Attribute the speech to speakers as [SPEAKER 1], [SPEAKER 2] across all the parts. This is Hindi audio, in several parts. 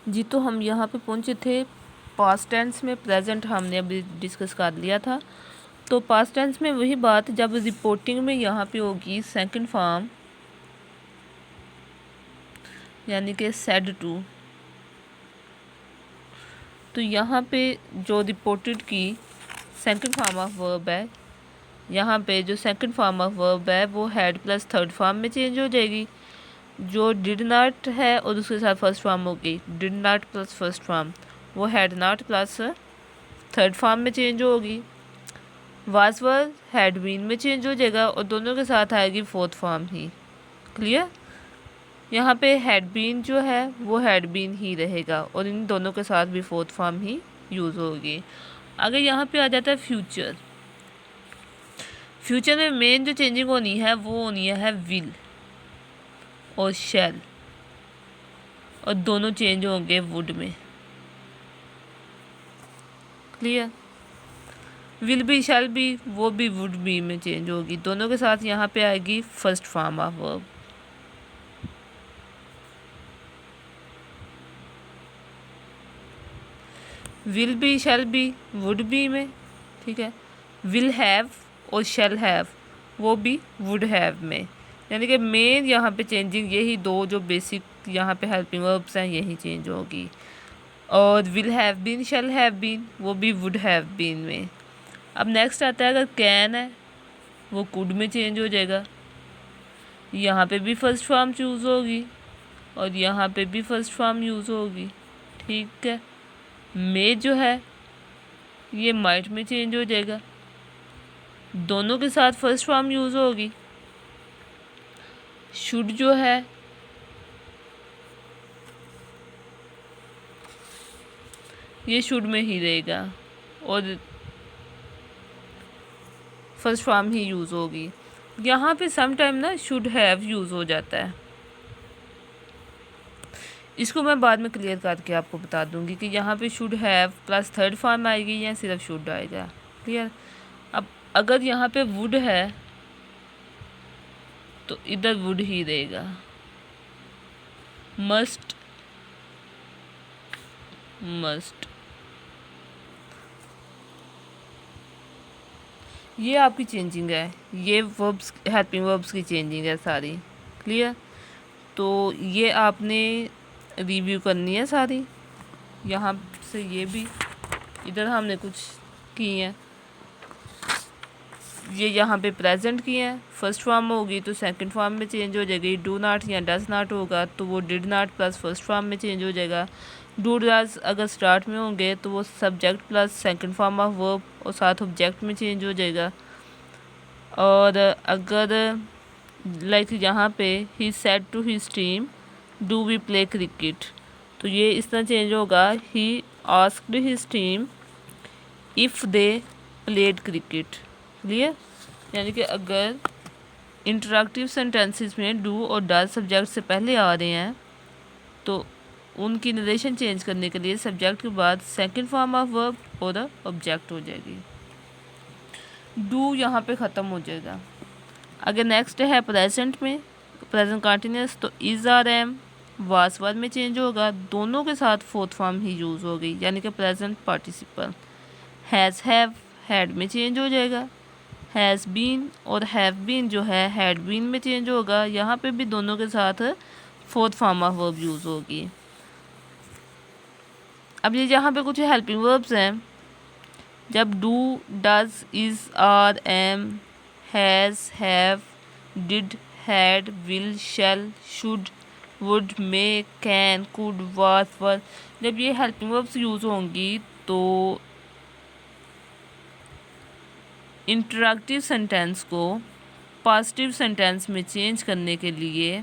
[SPEAKER 1] जी, तो हम यहाँ पे पहुँचे थे पास्ट टेंस में। प्रेजेंट हमने अभी डिस्कस कर लिया था। तो पास्ट टेंस में वही बात, जब रिपोर्टिंग में यहाँ पे होगी सेकंड फॉर्म, यानी कि सेड टू, तो यहाँ पे जो रिपोर्टेड की सेकंड फॉर्म ऑफ वर्ब है, यहाँ पे जो सेकंड फॉर्म ऑफ वर्ब है वो हैड प्लस थर्ड फॉर्म में चेंज हो जाएगी। जो डिड नॉट है और उसके साथ फर्स्ट फॉर्म होगी, did not plus first form, वो had not plus third form में चेंज होगी। वाज वर हैड बीन में चेंज हो जाएगा और दोनों के साथ आएगी फोर्थ फॉर्म ही। क्लियर? यहाँ पे हैड बीन जो है वो हैड बीन ही रहेगा और इन दोनों के साथ भी फोर्थ फॉर्म ही यूज़ होगी। आगे यहाँ पे आ जाता है फ्यूचर। फ्यूचर में मेन जो चेंजिंग होनी है वो होनी है विल और शैल, और दोनों चेंज होंगे वुड में। Clear? Will be shall be वो भी वुड बी में चेंज होगी। दोनों के साथ यहाँ पे आएगी first form of verb. Will be shall be would be में, ठीक है। विल हैव और शैल हैव वो भी वुड हैव में, यानी कि मेन यहाँ पे चेंजिंग यही दो जो बेसिक यहाँ पे हेल्पिंग वर्ब्स हैं यही चेंज होगी। और will have been shall have been वो भी वुड हैव बीन में। अब नेक्स्ट आता है अगर कैन है वो कुड में चेंज हो जाएगा। यहाँ पे भी फर्स्ट फॉर्म चूज़ होगी और यहाँ पे भी फर्स्ट फॉर्म यूज़ होगी, ठीक है। मे जो है ये माइट में चेंज हो जाएगा, दोनों के साथ फर्स्ट फॉर्म यूज़ होगी। शुड जो है ये शुड में ही रहेगा और फर्स्ट फॉर्म ही यूज़ होगी। यहाँ पे सम टाइम ना शुड हैव यूज़ हो जाता है, इसको मैं बाद में क्लियर करके आपको बता दूंगी कि यहाँ पे should have plus third form आएगी या सिर्फ शुड आएगा। क्लियर? अब अगर यहाँ पे वुड है तो इधर वुड ही रहेगा। मस्ट, मस्ट, ये आपकी चेंजिंग है, ये वर्ब्स हेल्पिंग वर्ब्स की चेंजिंग है सारी। क्लियर? तो ये आपने रिव्यू करनी है सारी। यहाँ से ये भी, इधर हमने कुछ की हैं, ये यहाँ पे प्रेजेंट की हैं। फर्स्ट फॉर्म होगी तो सेकंड फॉर्म में चेंज हो जाएगी। डू नॉट या डज नॉट होगा तो वो did not plus first form में चेंज हो जाएगा। डू डज अगर स्टार्ट में होंगे तो वो subject plus second form of verb और साथ ऑब्जेक्ट में चेंज हो जाएगा। और अगर लाइक यहाँ पे he said to his team do we play cricket, तो ये इस तरह चेंज होगा, he asked his team if they played cricket. Clear? यानी कि अगर इंटरैक्टिव सेंटेंसेस में डू और डज सब्जेक्ट से पहले आ रहे हैं तो उनकी नरेशन चेंज करने के लिए सब्जेक्ट के बाद सेकंड फॉर्म ऑफ वर्ब और ऑब्जेक्ट हो जाएगी। डू यहाँ पे ख़त्म हो जाएगा। अगर नेक्स्ट है प्रेजेंट में, प्रेजेंट कंटिन्यूस, तो इज़ आर एम वास वर में चेंज होगा, दोनों के साथ फोर्थ फॉर्म ही यूज़ होगी, यानी कि present participle. Has have had में चेंज हो जाएगा। हैज़ बीन और हैव बीन जो है हैड बीन में चेंज होगा, यहाँ पे भी दोनों के साथ fourth form of verb use होगी। अब ये यहाँ पे कुछ हेल्पिंग वर्ब्स हैं, जब do does is are am has have did had will shall should would may can could was were, जब ये हेल्पिंग वर्ब्स यूज़ होंगी तो इंटरैक्टिव सेंटेंस को पॉजिटिव सेंटेंस में चेंज करने के लिए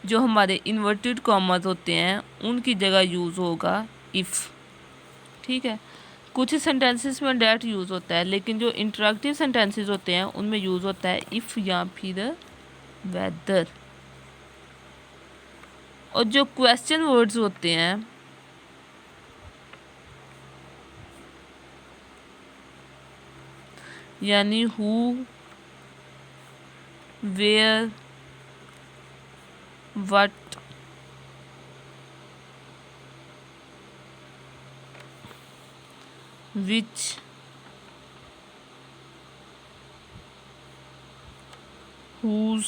[SPEAKER 1] जो हमारे इन्वर्टेड कॉमास होते हैं उनकी जगह यूज़ होगा इफ़। ठीक है? कुछ सेंटेंसेस में डैट यूज़ होता है, लेकिन जो इंटरैक्टिव सेंटेंसेस होते हैं उनमें यूज़ होता है इफ़ या फिर वेदर। और जो क्वेश्चन वर्ड्स होते हैं यानी who, where, what, which, whose,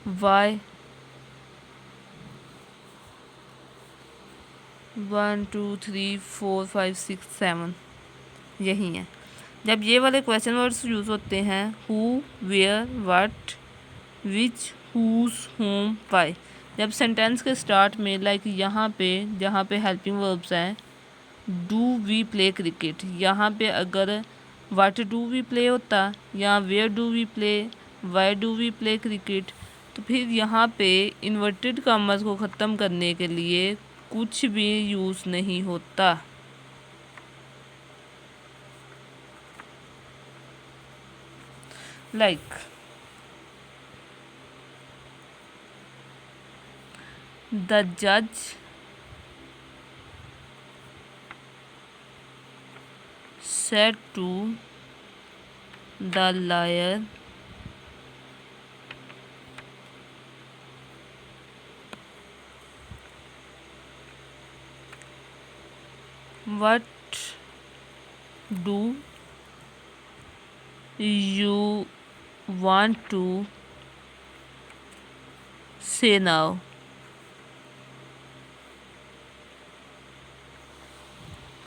[SPEAKER 1] why, 1 2 3 4 5 6 7 यही है। जब ये वाले क्वेश्चन वर्ड्स यूज़ होते हैं who, where, what, which, whose, whom, why, जब सेंटेंस के स्टार्ट में लाइक यहाँ पे जहाँ पे हेल्पिंग वर्ब्स हैं डू वी प्ले क्रिकेट, यहाँ पे अगर व्हाट डू वी प्ले होता या where do we play, why do we play cricket, तो फिर यहाँ पे इन्वर्टेड कॉमर्स को ख़त्म करने के लिए कुछ भी यूज़ नहीं होता। लाइक द जज said to the liar, what do you want to say now?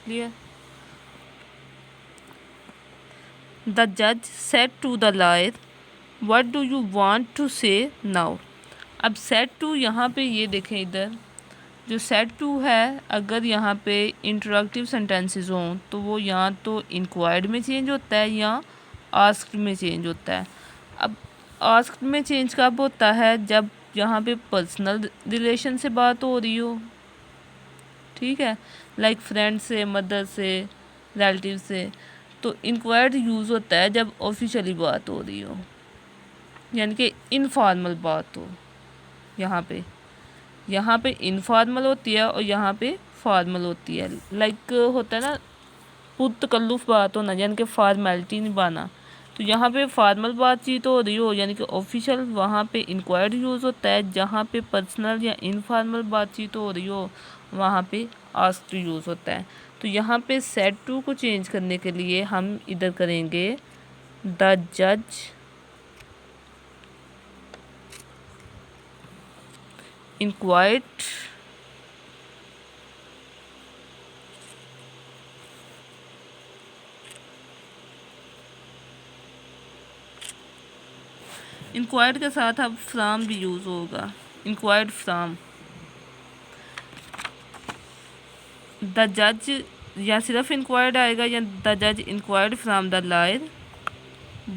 [SPEAKER 1] Clear? The judge said to the liar, what do you want to say now? अब said to यहाँ पे ये देखें, इधर जो said to है अगर यहाँ पे इंटरॉक्टिव सेंटेंसेस हों तो वो यहाँ तो इंक्वायर्ड में चेंज होता है या आस्क्ड में चेंज होता है। अब आस्क्ड में चेंज कब होता है? जब यहाँ पे पर्सनल रिलेशन से बात हो रही हो, ठीक है, लाइक फ्रेंड से, मदर से, रिलेटिव से। तो इंक्वायर्ड यूज़ होता है जब ऑफिशियली बात हो रही हो, यानी कि इनफॉर्मल बात हो। यहाँ पे इनफॉर्मल होती है और यहाँ पे फॉर्मल होती है। लाइक होता है ना पुरतकल्लुफ़ बात होना, यानी कि फॉर्मेलिटी निभाना। तो यहाँ पे फॉर्मल बातचीत हो रही हो यानी कि ऑफिशियल, वहाँ पे इंक्वायर्ड यूज़ होता है। जहाँ पे पर्सनल या इनफॉर्मल बातचीत हो रही हो वहाँ पे आस्क्ड यूज़ होता है। तो यहाँ पे सेड टू को चेंज करने के लिए हम इधर करेंगे द जज इंक्वायर्ड इंक्वायर्ड के साथ अब फ्राम भी यूज़ होगा, इंक्वायर्ड फ्राम द जज, या सिर्फ इंक्वायर्ड आएगा या द जज inquired from the liar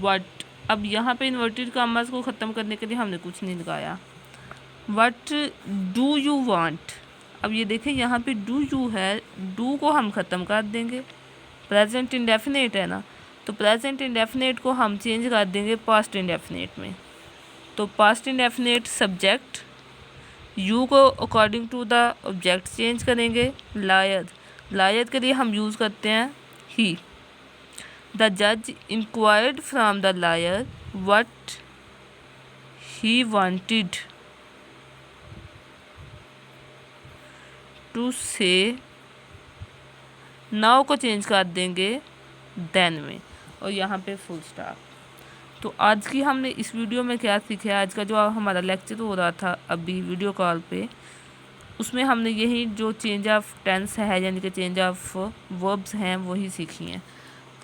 [SPEAKER 1] what. अब यहाँ पे इन्वर्टेड कॉमर्स को ख़त्म करने के लिए हमने कुछ नहीं लगाया। वट डू यू वांट, अब ये देखें यहाँ पे डू यू है, डू को हम ख़त्म कर देंगे, प्रेजेंट इंडेफिनेट है ना, तो प्रेजेंट इंडेफिनेट को हम चेंज कर देंगे पास्ट इंडेफिनेट में। तो पास्ट इंडेफिनेट सब्जेक्ट, यू को according to the object change करेंगे। लायर, लायर के लिए हम यूज़ करते हैं ही। द जज inquired from the liar what he wanted to say, now को चेंज कर देंगे देन में, और यहाँ पे फुल स्टॉप। तो आज की हमने इस वीडियो में क्या सीखा? आज का जो हमारा लेक्चर हो रहा था अभी वीडियो कॉल पे, उसमें हमने यही जो चेंज ऑफ टेंस है यानी कि चेंज ऑफ वर्ब्स हैं वही सीखी हैं।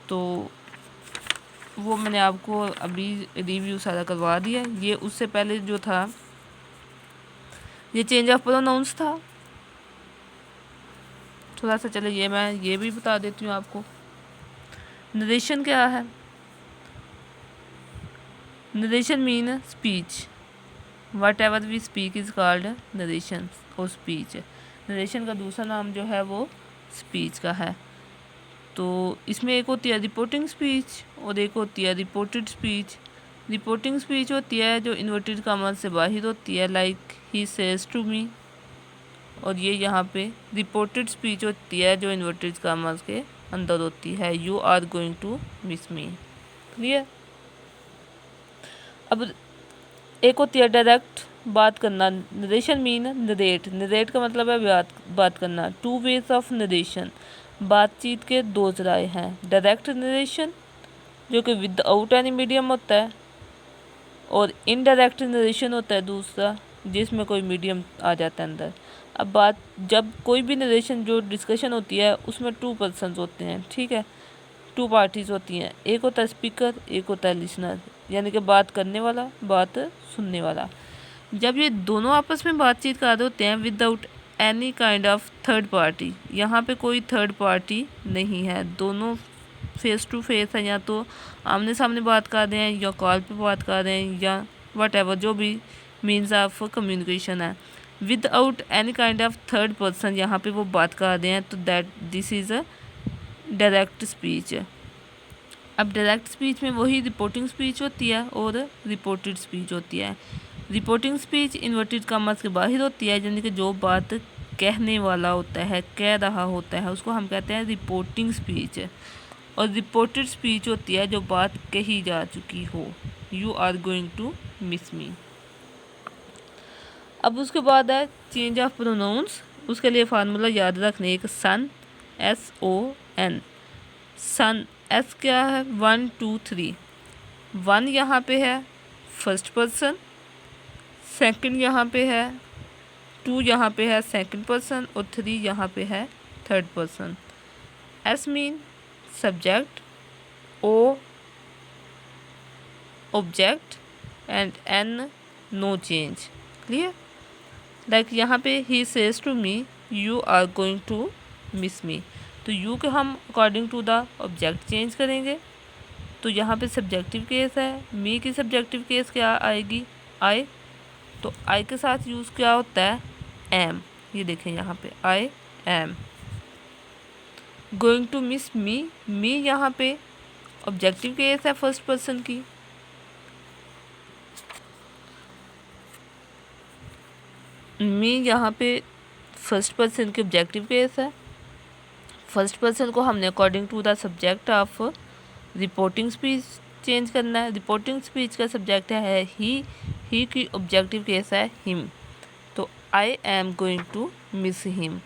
[SPEAKER 1] तो वो मैंने आपको अभी रिव्यू सारा करवा दिया। ये उससे पहले जो था ये चेंज ऑफ प्रोनाउंस था। थोड़ा सा चले ये मैं ये भी बता देती हूँ आपको। नरेशन क्या है? Narration mean speech, whatever we speak is called narration और स्पीच। नरेशन का दूसरा नाम जो है वो स्पीच का है। तो इसमें एक होती है रिपोर्टिंग स्पीच और एक होती है रिपोर्टेड स्पीच। रिपोर्टिंग स्पीच होती है जो इन्वर्टेड कॉमर्स से बाहर होती है, like he says to me, और ये यहाँ पे रिपोर्टेड स्पीच होती है जो इन्वर्टेड कॉमर्स के अंदर होती है, you are going to miss me. Clear? अब एक होती है डायरेक्ट बात करना। नरेशन मीन नरेट, नरेट का मतलब है बात करना। टू वेज ऑफ नरेशन, बातचीत के दो जराए हैं। डायरेक्ट नरेशन जो कि विदाउट एनी मीडियम होता है, और इनडायरेक्ट नरेशन होता है दूसरा, जिसमें कोई मीडियम आ जाता है अंदर। अब बात, जब कोई भी नरेशन जो डिस्कशन होती है उसमें 2 पर्सन्स होते हैं, ठीक है, 2 पार्टीज़ होती हैं। एक होता है स्पीकर, एक होता है लिसनर, यानी कि बात करने वाला, बात सुनने वाला। जब ये दोनों आपस में बातचीत कर रहे होते हैं without any kind of third party, यहाँ पे कोई थर्ड पार्टी नहीं है, दोनों फेस टू फेस है, या तो आमने सामने बात कर रहे हैं या कॉल पे बात कर रहे हैं या वट जो भी मीन्स ऑफ कम्युनिकेशन है, without any kind of third person यहाँ पे वो बात कर रहे हैं, तो that this is a direct speech. अब डायरेक्ट स्पीच में वही रिपोर्टिंग स्पीच होती है और रिपोर्टेड स्पीच होती है। रिपोर्टिंग स्पीच इन्वर्टेड कॉमर्स के बाहर होती है, यानी कि जो बात कहने वाला होता है, कह रहा होता है, उसको हम कहते हैं रिपोर्टिंग स्पीच। और रिपोर्टेड स्पीच होती है जो बात कही जा चुकी हो। You are going to miss me. अब उसके बाद है चेंज ऑफ प्रोनाउंस। उसके लिए फार्मूला याद रखने, एक सन, SON, सन, S क्या है, 1 2 3। 1 यहाँ पे है फर्स्ट पर्सन, सेकंड यहाँ पे है, 2 यहाँ पे है सेकंड पर्सन, और 3 यहाँ पे है third person. S mean subject, O object, and N no change. Clear? Like यहाँ पे he says to me you are going to miss me, तो यू के हम according to the object change करेंगे। तो यहाँ पे सब्जेक्टिव केस है, मी की सब्जेक्टिव केस क्या आएगी, आई, तो आई के साथ यूज़ क्या होता है, एम। ये देखें यहाँ पे I am going to miss me, me यहाँ पे ऑब्जेक्टिव केस है फर्स्ट पर्सन की, मी यहाँ पे फर्स्ट पर्सन की ऑब्जेक्टिव केस है। फर्स्ट पर्सन को हमने according to the subject of reporting speech change करना है। रिपोर्टिंग स्पीच का सब्जेक्ट है ही की ऑब्जेक्टिव केस है हिम, तो I am going to miss him,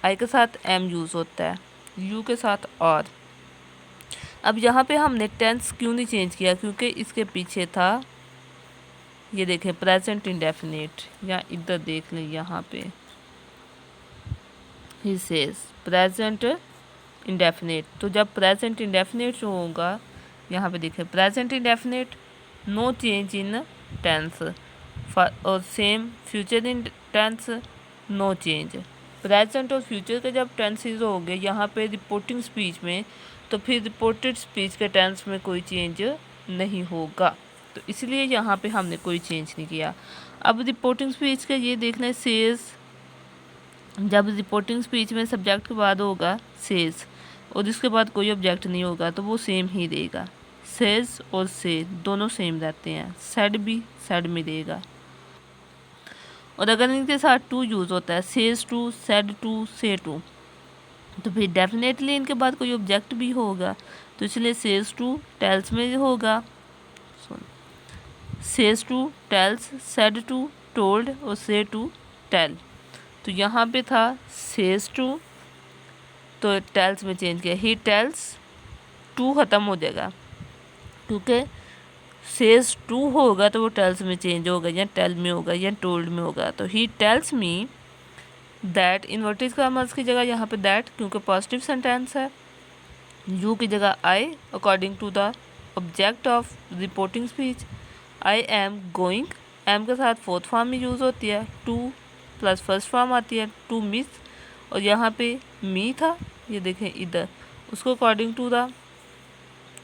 [SPEAKER 1] I के साथ एम यूज़ होता है, यू के साथ और। अब यहाँ पे हमने टेंस क्यों नहीं चेंज किया, क्योंकि इसके पीछे था, ये देखें, प्रेजेंट इंडेफिनिट, या इधर देख लें यहाँ पे ही सेज प्रेजेंट इंडेफिनिट। तो जब प्रेजेंट इंडेफिनिट जो होगा, यहाँ पे देखें present indefinite, no change in tense, और same future in tense, no change. Present और फ्यूचर के जब टेंसेज हो गए यहाँ पे रिपोर्टिंग स्पीच में, तो फिर रिपोर्टेड स्पीच के टेंस में कोई चेंज नहीं होगा, तो इसलिए यहाँ पे हमने कोई चेंज नहीं किया। अब रिपोर्टिंग स्पीच का ये देखना है, सेज, जब रिपोर्टिंग स्पीच में सब्जेक्ट के बाद होगा सेज और इसके बाद कोई ऑब्जेक्ट नहीं होगा, तो वो सेम ही देगा। सेज और से दोनों सेम रहते हैं, सेड भी सेड में देगा। और अगर इनके साथ टू यूज़ होता है, सेज टू, सेड टू, से टू, तो फिर डेफिनेटली इनके बाद कोई ऑब्जेक्ट भी होगा, तो इसलिए सेज टू टेल्स में होगा, says to tells, said to told, और से टू टेल। तो यहाँ पे था सेज टू, तो टेल्स में चेंज किया, ही टेल्स, टू ख़त्म हो जाएगा, क्योंकि सेज टू होगा तो वो टेल्स में चेंज होगा, या टेल में होगा, या टोल्ड में होगा। तो he tells me that, inverted commas की जगह यहाँ पे दैट, क्योंकि पॉजिटिव सेंटेंस है। यू की जगह I according to the object of reporting speech. I am going, am के साथ फोर्थ फॉर्म में यूज़ होती है, टू प्लस फर्स्ट फॉर्म आती है, टू मिस, और यहाँ पे मी था, ये देखें इधर, उसको according to the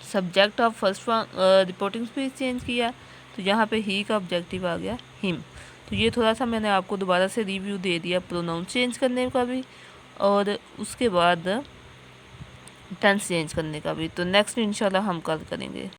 [SPEAKER 1] subject of first form reporting speech change किया, तो यहाँ पे ही का ऑब्जेक्टिव आ गया हिम। तो ये थोड़ा सा मैंने आपको दोबारा से रिव्यू दे दिया प्रोनाउन चेंज करने का भी, और उसके बाद टेंस चेंज करने का भी। तो नेक्स्ट इंशाल्लाह हम कल करेंगे।